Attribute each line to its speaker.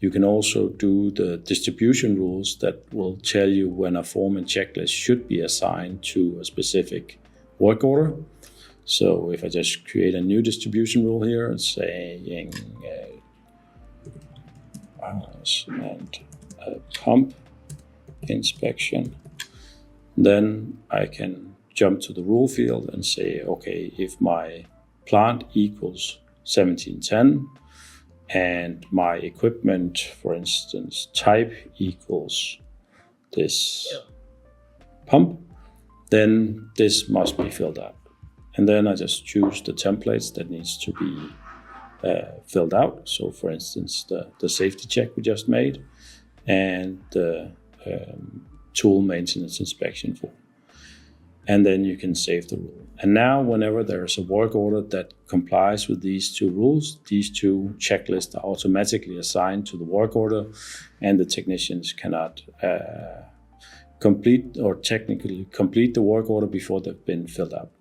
Speaker 1: You can also do the distribution rules that will tell you when a form and checklist should be assigned to a specific work order. So if I just create a new distribution rule here saying and pump inspection, then I can jump to the rule field and say, okay, if my plant equals 1710 and my equipment, for instance, type equals this pump, then this must be filled out. And then I just choose the templates that needs to be filled out. So for instance, the safety check we just made and the tool maintenance inspection form. And then you can save the rule. And now whenever there's a work order that complies with these two rules, these two checklists are automatically assigned to the work order, and the technicians cannot complete or technically complete the work order before they've been filled out.